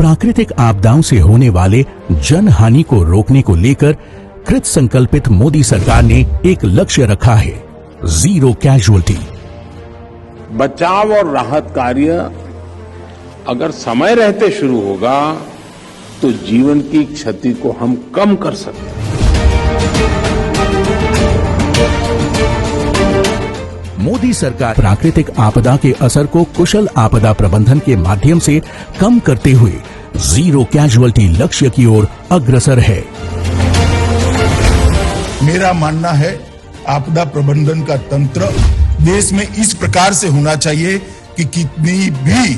प्राकृतिक आपदाओं से होने वाले जन हानि को रोकने को लेकर कृत संकल्पित मोदी सरकार ने एक लक्ष्य रखा है, जीरो कैजुअल्टी। बचाव और राहत कार्य अगर समय रहते शुरू होगा तो जीवन की क्षति को हम कम कर सकते हैं। मोदी सरकार प्राकृतिक आपदा के असर को कुशल आपदा प्रबंधन के माध्यम से कम करते हुए जीरो कैजुअल्टी लक्ष्य की ओर अग्रसर है। मेरा मानना है आपदा प्रबंधन का तंत्र देश में इस प्रकार से होना चाहिए कि कितनी भी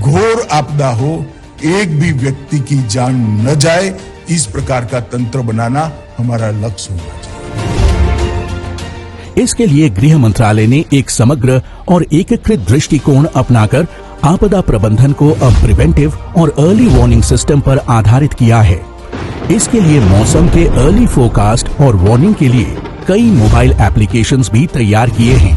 घोर आपदा हो, एक भी व्यक्ति की जान न जाए, इस प्रकार का तंत्र बनाना हमारा लक्ष्य होना चाहिए। इसके लिए गृह मंत्रालय ने एक समग्र और एकीकृत दृष्टिकोण अपनाकर आपदा प्रबंधन को अब प्रिवेंटिव और अर्ली वार्निंग सिस्टम पर आधारित किया है। इसके लिए मौसम के अर्ली फोरकास्ट और वार्निंग के लिए कई मोबाइल एप्लीकेशंस भी तैयार किए हैं,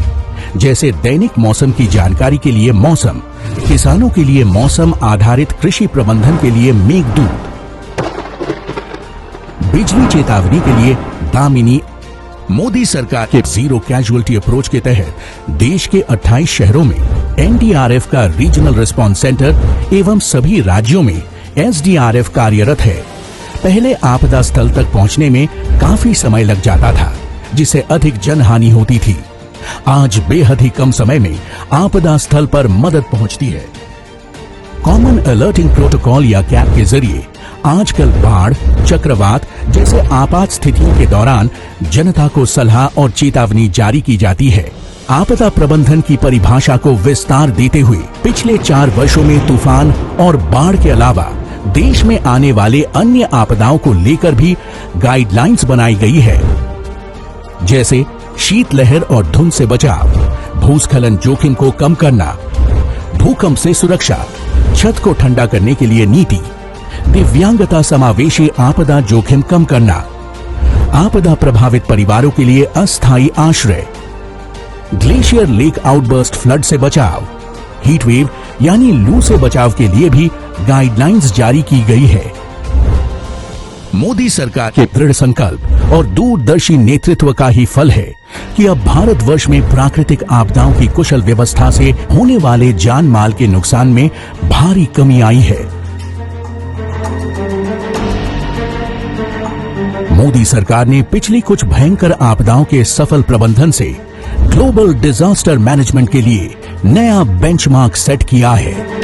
जैसे दैनिक मौसम की जानकारी के लिए मौसम, किसानों के लिए मौसम आधारित कृषि प्रबंधन के लिए मेघदूत, बिजली चेतावनी के लिए दामिनी। मोदी सरकार के जीरो कैजुअल्टी अप्रोच के तहत देश के 28 शहरों में एनडीआरएफ का रीजनल रिस्पांस सेंटर एवं सभी राज्यों में एसडीआरएफ कार्यरत है। पहले आपदा स्थल तक पहुंचने में काफी समय लग जाता था, जिससे अधिक जनहानि होती थी। आज बेहद ही कम समय में आपदा स्थल पर मदद पहुंचती है। कॉमन अलर्टिंग प्रोटोकॉल या कैप के जरिए आजकल बाढ़, चक्रवात जैसे आपात स्थितियों के दौरान जनता को सलाह और चेतावनी जारी की जाती है। आपदा प्रबंधन की परिभाषा को विस्तार देते हुए पिछले 4 वर्षों में तूफान और बाढ़ के अलावा देश में आने वाले अन्य आपदाओं को लेकर भी गाइडलाइंस बनाई गई है, जैसे शीतलहर और धुंध से बचाव, भूस्खलन जोखिम को कम करना, भूकंप से सुरक्षा, छत को ठंडा करने के लिए नीति, दिव्यांगता समावेशी आपदा जोखिम कम करना, आपदा प्रभावित परिवारों के लिए अस्थायी आश्रय, ग्लेशियर लेक आउटबर्स्ट फ्लड से बचाव, हीट वेव यानी लू से बचाव के लिए भी गाइडलाइंस जारी की गई है। मोदी सरकार के दृढ़ संकल्प और दूरदर्शी नेतृत्व का ही फल है कि अब भारतवर्ष में प्राकृतिक आपदाओं की कुशल व्यवस्था से होने वाले जान माल के नुकसान में भारी कमी आई है। मोदी सरकार ने पिछली कुछ भयंकर आपदाओं के सफल प्रबंधन से ग्लोबल डिजास्टर मैनेजमेंट के लिए नया बेंचमार्क सेट किया है।